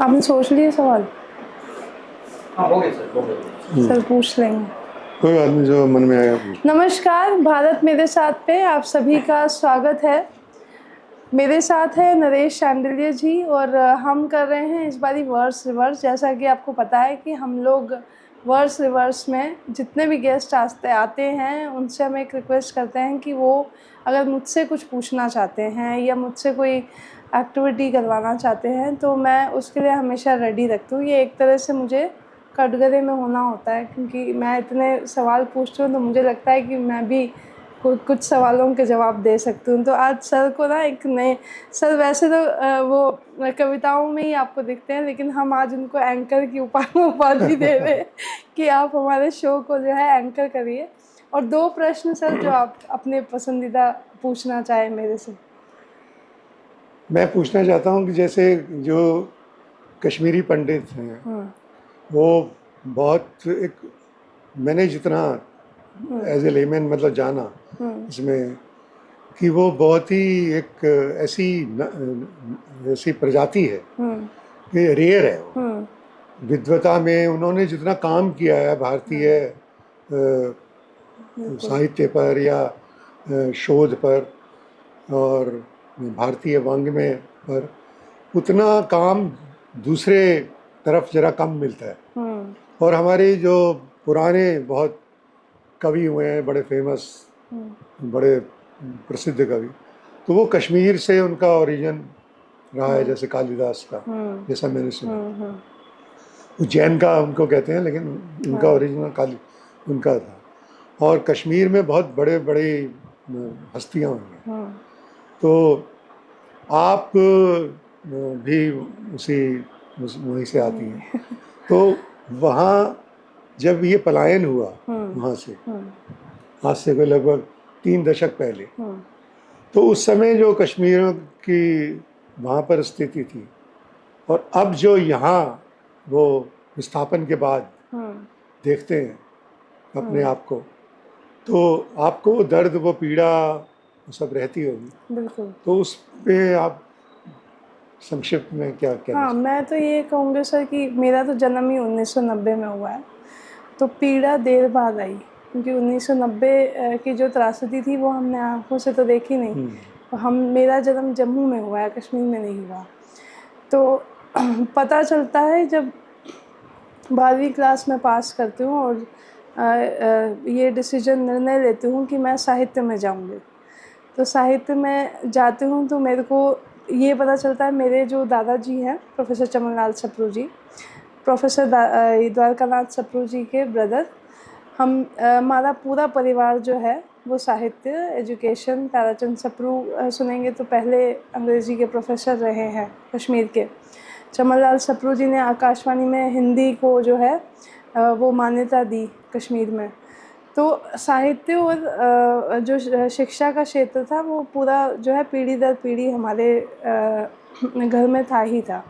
आपने सोच लिए सवाल? हाँ हो गया सर, हो गया। सर पूछ लेंगे। कोई बात नहीं, जो मन में आया पूछ। नमस्कार, भारत मेरे साथ पे आप सभी का स्वागत है। मेरे साथ है नरेश शांडिल्य जी और हम कर रहे हैं इस बारी वर्स रिवर्स। जैसा कि आपको पता है कि हम लोग वर्स रिवर्स में जितने भी गेस्ट आते हैं उनसे हम एक रिक्वेस्ट करते हैं कि वो अगर मुझसे कुछ पूछना चाहते हैं या मुझसे कोई एक्टिविटी करवाना चाहते हैं तो मैं उसके लिए हमेशा रेडी रखती हूँ। ये एक तरह से मुझे कटघरे में होना होता है, क्योंकि मैं इतने सवाल पूछती हूँ तो मुझे लगता है कि मैं भी कुछ सवालों के जवाब दे सकती हूँ। तो आज सर को ना एक नए सर वैसे तो वो कविताओं में ही आपको दिखते हैं, लेकिन हम आज उनको एंकर की उपाधि दे रहे हैं कि आप हमारे शो को जो है एंकर करिए। और 2 प्रश्न सर जो आप अपने पसंदीदा पूछना चाहें मेरे से। मैं पूछना चाहता हूँ कि जैसे जो कश्मीरी पंडित हैं वो बहुत एक, मैंने जितना एज ए लेमैन मतलब जाना इसमें कि वो बहुत ही एक ऐसी प्रजाति है कि रेयर है। वो विद्वता में उन्होंने जितना काम किया है भारतीय साहित्य पर या शोध पर और भारतीय वाङ्मय पर, उतना काम दूसरे तरफ जरा कम मिलता है। और हमारे जो पुराने बहुत कवि हुए हैं, बड़े फेमस, बड़े प्रसिद्ध कवि, तो वो कश्मीर से उनका ओरिजिन रहा है। जैसे कालिदास का, जैसा मैंने सुना, उज्जैन का उनको कहते हैं, लेकिन उनका ओरिजिनल उनका था। और कश्मीर में बहुत बड़े बड़े हस्तियाँ हुई हैं। तो आप भी वहीं से आती हैं। तो वहाँ जब ये पलायन हुआ वहाँ से, आज से कोई लगभग 3 दशक पहले, तो उस समय जो कश्मीर की वहाँ पर स्थिति थी और अब जो यहाँ वो विस्थापन के बाद देखते हैं अपने आप को, तो आपको वो दर्द, वो पीड़ा सब रहती होगी। बिल्कुल। तो उस पे आप संक्षिप्त में क्या कहना हाँ, मैं तो ये कहूँगी सर कि मेरा तो जन्म ही 1990 में हुआ है, तो पीड़ा देर बाद आई, क्योंकि 1990 की जो त्रासदी थी वो हमने आँखों से तो देखी नहीं। मेरा जन्म जम्मू में हुआ है, कश्मीर में नहीं हुआ। तो पता चलता है जब 12वीं क्लास में पास करती हूँ और ये निर्णय लेती हूँ कि मैं साहित्य में जाऊँगी। तो साहित्य में जाती हूँ तो मेरे को ये पता चलता है, मेरे जो दादाजी हैं प्रोफेसर चमन लाल सप्रू जी, प्रोफेसर द्वारकानाथ सप्रू जी के ब्रदर, हमारा पूरा परिवार जो है वो साहित्य, एजुकेशन, ताराचंद सप्रू सुनेंगे तो पहले अंग्रेज़ी के प्रोफेसर रहे हैं कश्मीर के। चमन लाल सप्रू जी ने आकाशवाणी में हिंदी को जो है वो मान्यता दी कश्मीर में। तो साहित्य और जो शिक्षा का क्षेत्र था वो पूरा जो है पीढ़ी दर पीढ़ी हमारे घर में था ही था।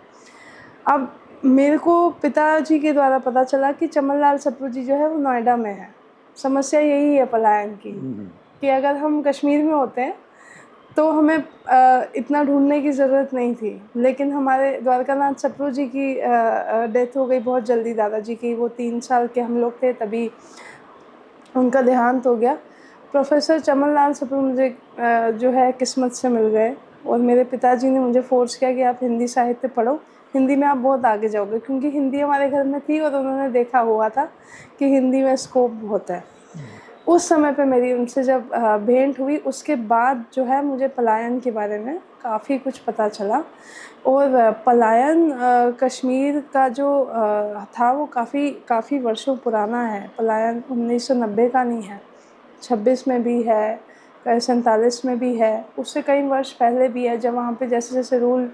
अब मेरे को पिताजी के द्वारा पता चला कि चमन लाल सप्रू जी जो है वो नोएडा में है। समस्या यही है पलायन की, कि अगर हम कश्मीर में होते हैं तो हमें इतना ढूंढने की ज़रूरत नहीं थी, लेकिन हमारे द्वारकानाथ सप्रू जी की डेथ हो गई बहुत जल्दी दादाजी की। वो 3 साल के हम लोग थे तभी उनका देहांत हो गया। प्रोफेसर चमन लाल सप्रू मुझे जो है किस्मत से मिल गए और मेरे पिताजी ने मुझे फ़ोर्स किया कि आप हिंदी साहित्य पढ़ो, हिंदी में आप बहुत आगे जाओगे, क्योंकि हिंदी हमारे घर में थी और उन्होंने देखा हुआ था कि हिंदी में स्कोप बहुत है। उस समय पे मेरी उनसे जब भेंट हुई, उसके बाद जो है मुझे पलायन के बारे में काफ़ी कुछ पता चला। और पलायन कश्मीर का जो था वो काफ़ी वर्षों पुराना है। पलायन 1990 का नहीं है, 26 में भी है, 47 में भी है, उससे कई वर्ष पहले भी है, जब वहाँ पे जैसे जैसे रूल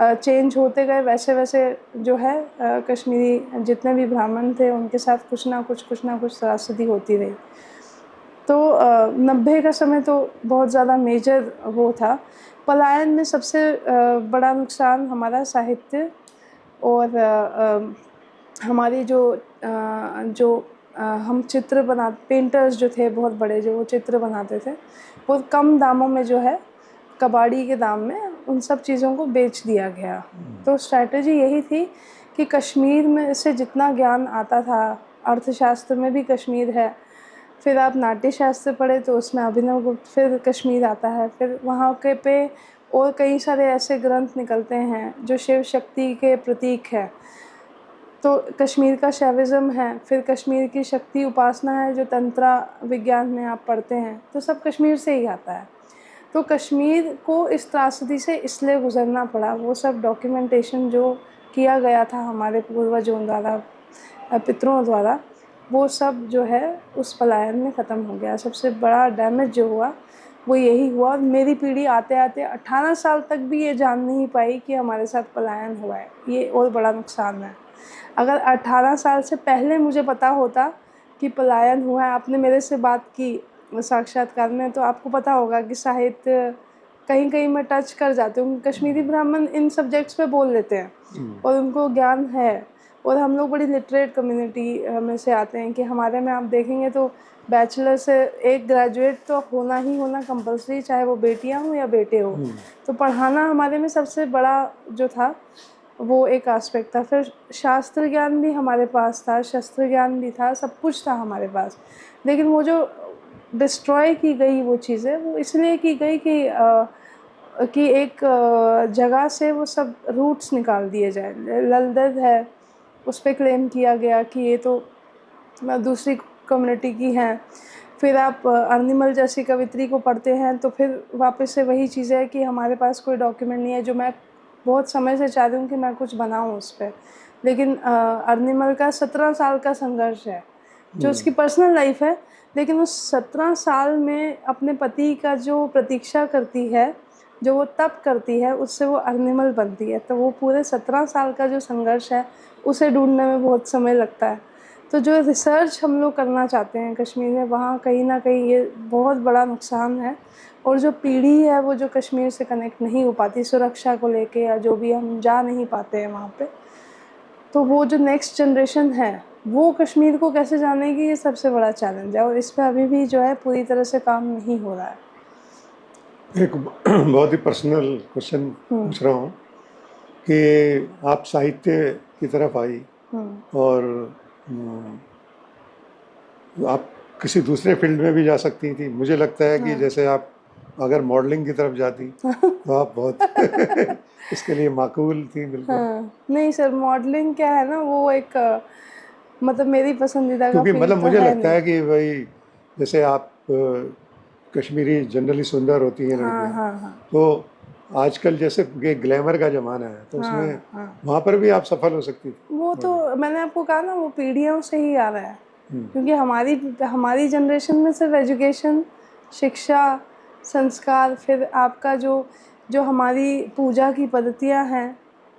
चेंज होते गए वैसे वैसे जो है कश्मीरी जितने भी ब्राह्मण थे उनके साथ कुछ ना कुछ त्रासदी होती रही। तो 90 का समय तो बहुत ज़्यादा मेजर वो था। पलायन में सबसे बड़ा नुकसान हमारा साहित्य और हमारी हम पेंटर्स जो थे बहुत बड़े, जो वो चित्र बनाते थे, वो कम दामों में जो है कबाड़ी के दाम में उन सब चीज़ों को बेच दिया गया। तो स्ट्रैटेजी यही थी कि कश्मीर में से जितना ज्ञान आता था, अर्थशास्त्र में भी कश्मीर है, फिर आप नाट्य शास्त्र पढ़े तो उसमें अभिनव गुप्त, फिर कश्मीर आता है, फिर वहाँ के पे और कई सारे ऐसे ग्रंथ निकलते हैं जो शिव शक्ति के प्रतीक है। तो कश्मीर का शैविज़्म है, फिर कश्मीर की शक्ति उपासना है जो तंत्रा विज्ञान में आप पढ़ते हैं, तो सब कश्मीर से ही आता है। तो कश्मीर को इस त्रासदी से इसलिए गुज़रना पड़ा, वो सब डॉक्यूमेंटेशन जो किया गया था हमारे पूर्वजों द्वारा, पितरों द्वारा, वो सब जो है उस पलायन में ख़त्म हो गया। सबसे बड़ा डैमेज जो हुआ वो यही हुआ। और मेरी पीढ़ी आते आते 18 साल तक भी ये जान नहीं पाई कि हमारे साथ पलायन हुआ है, ये और बड़ा नुकसान है। अगर 18 साल से पहले मुझे पता होता कि पलायन हुआ है, आपने मेरे से बात की साक्षात्कार में, तो आपको पता होगा कि साहित्य कहीं कहीं मैं टच कर जाती हूँ। कश्मीरी ब्राह्मण इन सब्जेक्ट्स पे बोल लेते हैं और उनको ज्ञान है, और हम लोग बड़ी लिटरेट कम्युनिटी में से आते हैं कि हमारे में आप देखेंगे तो बैचलर से एक ग्रेजुएट तो होना ही होना कंपलसरी, चाहे वो बेटियां हो या बेटे हो। तो पढ़ाना हमारे में सबसे बड़ा जो था वो एक एस्पेक्ट था। फिर शास्त्र ज्ञान भी हमारे पास था, शस्त्र ज्ञान भी था, सब कुछ था हमारे पास। लेकिन वो जो डिस्ट्रॉय की गई वो चीज़ें, वो इसलिए की गई कि एक जगह से वो सब रूट्स निकाल दिए जाए। ललदद है, उस पर क्लेम किया गया कि ये तो दूसरी कम्युनिटी की हैं। फिर आप अर्निमल जैसी कवित्री को पढ़ते हैं तो फिर वापस से वही चीज़ है कि हमारे पास कोई डॉक्यूमेंट नहीं है, जो मैं बहुत समय से चाह रही हूँ कि मैं कुछ बनाऊँ उस पर। लेकिन अर्निमल का 17 साल का संघर्ष है, जो उसकी पर्सनल लाइफ है, लेकिन उस 17 साल में अपने पति का जो प्रतीक्षा करती है, जो वो तप करती है, उससे वो अर्निमल बनती है। तो वो पूरे 17 साल का जो संघर्ष है उसे ढूंढने में बहुत समय लगता है। तो जो रिसर्च हम लोग करना चाहते हैं कश्मीर में, वहाँ कहीं ना कहीं ये बहुत बड़ा नुकसान है। और जो पीढ़ी है वो जो कश्मीर से कनेक्ट नहीं हो पाती सुरक्षा को लेके, या जो भी हम जा नहीं पाते हैं वहाँ पे, तो वो जो नेक्स्ट जनरेशन है वो कश्मीर को कैसे जानेगी, ये सबसे बड़ा चैलेंज है। और इस पर अभी भी जो है पूरी तरह से काम नहीं हो रहा है। एक बहुत ही पर्सनल क्वेश्चन पूछ रहा हूँ कि आप साहित्य की तरफ आई और आप किसी दूसरे फील्ड में भी जा सकती थी। मुझे लगता है कि जैसे आप अगर मॉडलिंग की तरफ जाती तो आप बहुत इसके लिए माकूल थी। बिल्कुल। नहीं सर, मॉडलिंग क्या है ना, वो एक मतलब मेरी पसंदीदा का क्योंकि फील्ड मतलब तो मुझे है लगता है कि भाई जैसे आप कश्मीरी जनरली सुंदर होती हैं लड़कियाँ, तो आजकल जैसे ये ग्लैमर का ज़माना है, तो उसमें वहाँ पर भी आप सफल हो सकती थी। वो तो मैंने आपको कहा ना, वो पीढ़ियों से ही आ रहा है। क्योंकि हमारी जनरेशन में सिर्फ एजुकेशन, शिक्षा, संस्कार, फिर आपका जो हमारी पूजा की पद्धतियाँ हैं।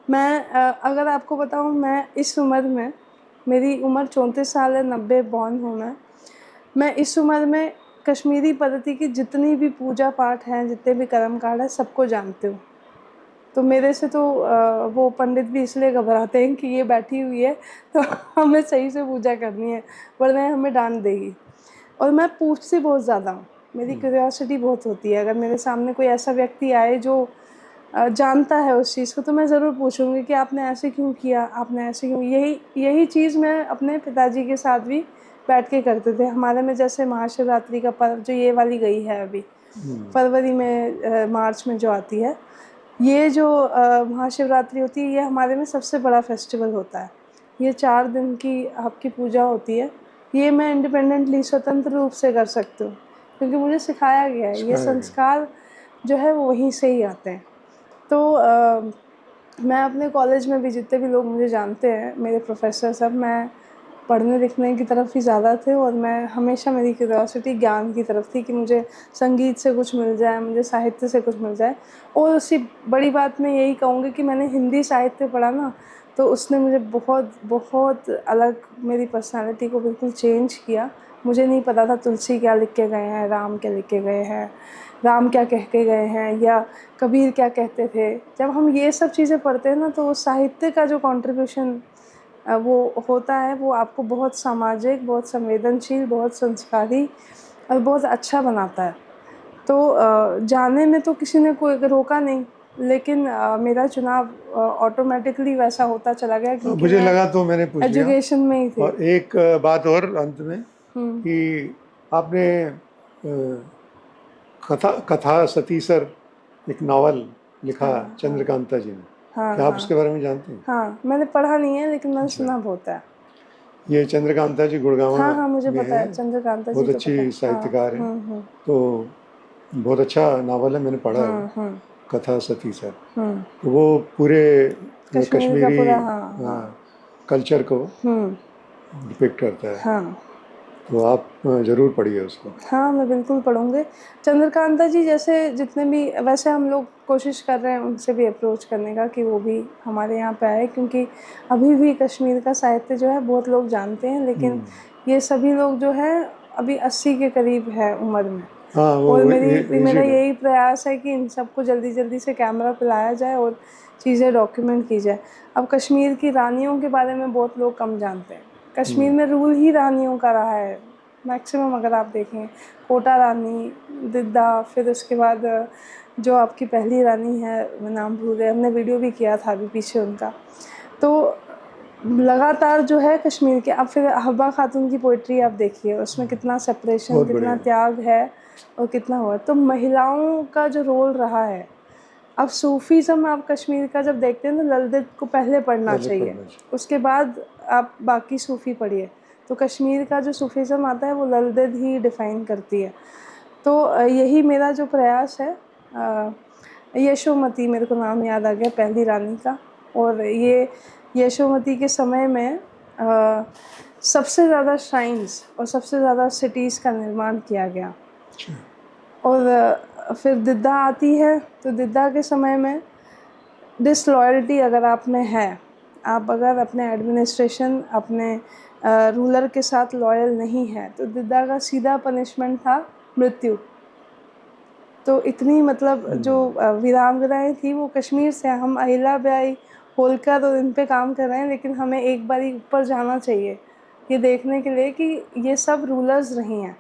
मैं अगर आपको बताऊँ, मैं इस उम्र में, मेरी उम्र 34 साल है, 90 बॉर्न हूँ मैं इस उम्र में कश्मीरी पद्धति की जितनी भी पूजा पाठ हैं, जितने भी कर्मकांड हैं, सबको जानती हूँ। तो मेरे से तो वो पंडित भी इसलिए घबराते हैं कि ये बैठी हुई है तो हमें सही से पूजा करनी है, वरना हमें डांट देगी। और मैं पूछती बहुत ज़्यादा हूँ, मेरी क्यूरियोसिटी बहुत होती है। अगर मेरे सामने कोई ऐसा व्यक्ति आए जो जानता है उस चीज़ को, तो मैं ज़रूर पूछूंगी कि आपने ऐसे क्यों किया, आपने ऐसे क्यों। यही चीज़ मैं अपने पिताजी के साथ भी बैठ के करते थे। हमारे में जैसे महाशिवरात्रि का पर्व, जो ये वाली गई है अभी फरवरी में, मार्च में जो आती है, ये जो महाशिवरात्रि होती है, ये हमारे में सबसे बड़ा फेस्टिवल होता है। ये 4 दिन की आपकी पूजा होती है। ये मैं इंडिपेंडेंटली, स्वतंत्र रूप से कर सकती हूँ, क्योंकि मुझे सिखाया गया है। ये संस्कार जो है वो वहीं से ही आते हैं। तो मैं अपने कॉलेज में भी, जितने भी लोग मुझे जानते हैं, मेरे प्रोफेसर सब, मैं पढ़ने लिखने की तरफ ही ज़्यादा थे। और मैं हमेशा, मेरी क्यूरियोसिटी ज्ञान की तरफ थी कि मुझे संगीत से कुछ मिल जाए, मुझे साहित्य से कुछ मिल जाए। और उसकी बड़ी बात मैं यही कहूँगी कि मैंने हिंदी साहित्य पढ़ा ना, तो उसने मुझे बहुत बहुत अलग, मेरी पर्सनालिटी को बिल्कुल चेंज किया। मुझे नहीं पता था तुलसी क्या लिख के गए हैं, राम क्या लिख के गए हैं, राम क्या कह के गए हैं, या कबीर क्या कहते थे। जब हम ये सब चीज़ें पढ़ते हैं ना, तो साहित्य का जो कंट्रीब्यूशन वो होता है, वो आपको बहुत सामाजिक, बहुत संवेदनशील, बहुत संस्कारी और बहुत अच्छा बनाता है। तो जाने में तो किसी ने कोई रोका नहीं, लेकिन मेरा चुनाव ऑटोमेटिकली वैसा होता चला गया क्योंकि मुझे लगा तो मैंने पूछ लिया। एजुकेशन में ही थी। और एक बात और अंत में कि आपने कथा सतीसर एक नावल लिखा चंद्रकांता जी ने, क्या आप उसके बारे में जानते हैं? हाँ, मैंने पढ़ा नहीं है लेकिन मैंने सुना बहुत है। ये चंद्रकांता जी गुड़गांव हाँ मुझे में पता है चंद्रकांता जी, बहुत तो अच्छी साहित्यकार है। तो बहुत अच्छा नावल है, मैंने पढ़ा है कथा सतीसर। तो वो पूरे कश्मीरी कल्चर को डिपिक्ट करता है। हाँ तो आप ज़रूर पढ़िए उसको। हाँ, मैं बिल्कुल पढ़ूंगी। चंद्रकांता जी जैसे जितने भी, वैसे हम लोग कोशिश कर रहे हैं उनसे भी अप्रोच करने का कि वो भी हमारे यहाँ पे आए, क्योंकि अभी भी कश्मीर का साहित्य जो है बहुत लोग जानते हैं, लेकिन ये सभी लोग जो है अभी 80 के करीब है उम्र में। हाँ, और मेरा यही प्रयास है कि इन सबको जल्दी जल्दी से कैमरा पे लाया जाए और चीज़ें डॉक्यूमेंट की जाए। अब कश्मीर की रानियों के बारे में बहुत लोग कम जानते हैं। कश्मीर में रूल ही रानियों का रहा है मैक्सिमम। अगर आप देखें, कोटा रानी, दिद्दा, फिर उसके बाद जो आपकी पहली रानी है, मैं नाम भूल गई, हमने वीडियो भी किया था अभी पीछे उनका। तो लगातार जो है कश्मीर के, अब फिर हब्बा खातून की पोइट्री आप देखिए, उसमें कितना सेपरेशन, कितना त्याग है और कितना हुआ। तो महिलाओं का जो रोल रहा है, अब सूफीज़म आप कश्मीर का जब देखते हैं तो ललदेद को पहले पढ़ना चाहिए, उसके बाद आप बाकी सूफ़ी पढ़िए। तो कश्मीर का जो सूफीज़म आता है वो ललदेद ही डिफ़ाइन करती है। तो यही मेरा जो प्रयास है। यशोमती मेरे को नाम याद आ गया पहली रानी का, और ये यशोमती के समय में सबसे ज़्यादा श्राइन्स और सबसे ज़्यादा सिटीज़ का निर्माण किया गया। और फिर दिद्दा आती है, तो दिद्दा के समय में डिसलॉयल्टी अगर आप में है, आप अगर अपने एडमिनिस्ट्रेशन, अपने रूलर के साथ लॉयल नहीं है, तो दिद्दा का सीधा पनिशमेंट था मृत्यु। तो इतनी मतलब जो वीरांगनाएं थी वो कश्मीर से, हम अहिल्याबाई होलकर और इन पे काम कर रहे हैं, लेकिन हमें एक बारी ऊपर जाना चाहिए ये देखने के लिए कि ये सब रूलर्स रही हैं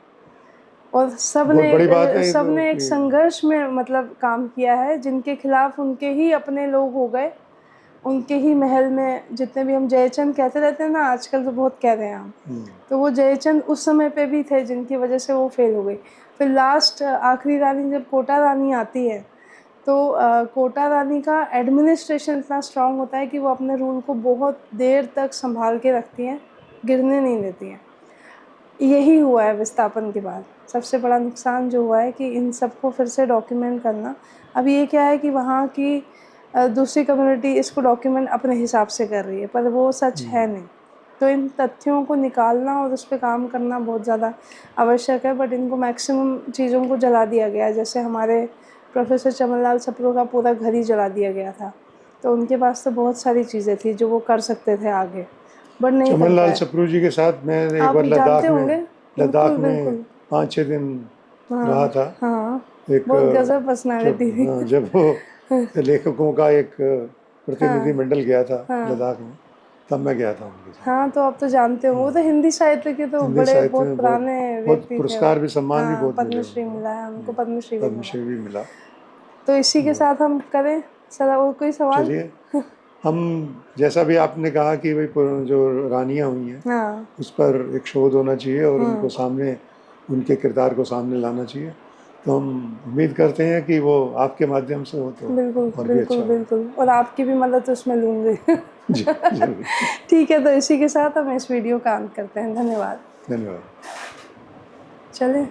और सब ने एक संघर्ष में मतलब काम किया है, जिनके खिलाफ उनके ही अपने लोग हो गए, उनके ही महल में जितने भी, हम जयचंद कहते रहते हैं ना, आजकल तो बहुत कह रहे हैं हम, तो वो जयचंद उस समय पे भी थे जिनकी वजह से वो फेल हो गई। फिर लास्ट आखिरी रानी जब कोटा रानी आती है, तो कोटा रानी का एडमिनिस्ट्रेशन इतना स्ट्रांग होता है कि वो अपने रूल को बहुत देर तक संभाल के रखती हैं, गिरने नहीं देती हैं। यही हुआ है विस्थापन के बाद सबसे बड़ा नुकसान जो हुआ है कि इन सबको फिर से डॉक्यूमेंट करना। अब ये क्या है कि वहाँ की दूसरी कम्युनिटी इसको डॉक्यूमेंट अपने हिसाब से कर रही है, पर वो सच है नहीं। तो इन तथ्यों को निकालना और उस पर काम करना बहुत ज़्यादा आवश्यक है। बट इनको मैक्सिमम चीज़ों को जला दिया गया, जैसे हमारे प्रोफेसर चमन लाल सप्रू का पूरा घर ही जला दिया गया था। तो उनके पास तो बहुत सारी चीज़ें थी जो वो कर सकते थे आगे, बट नहीं। चमन लाल सप्रू जी के साथ मैं एक बार लद्दाख में 5-6 दिन रहा था। एक बहुत गजब पर्सनालिटी थी। जब वो लेखकों का एक प्रतिनिधि मंडल गया था लद्दाख में, तब मैं गया था उनके साथ। हाँ, तो आप तो जानते हो, वो तो हिंदी साहित्य के तो बड़े बहुत पुराने व्यक्ति थे। पुरस्कार भी, सम्मान भी बहुत मिले, पद्मश्री मिला है उनको, पद्मश्री भी मिला। तो इसी के साथ हम करें सर, और कोई सवाल? चलिए, हम जैसा भी आपने कहा कि भाई जो रानियां हुई हैं उस पर एक शोध होना चाहिए और उनको सामने, उनके किरदार को सामने लाना चाहिए। तो हम उम्मीद करते हैं कि वो आपके माध्यम से हो तो बिल्कुल बिल्कुल बिल्कुल, और आपकी भी मदद उसमें लूँगी। जी जरूर। ठीक है, तो इसी के साथ हम इस वीडियो का अंत करते हैं। धन्यवाद। धन्यवाद। चलें।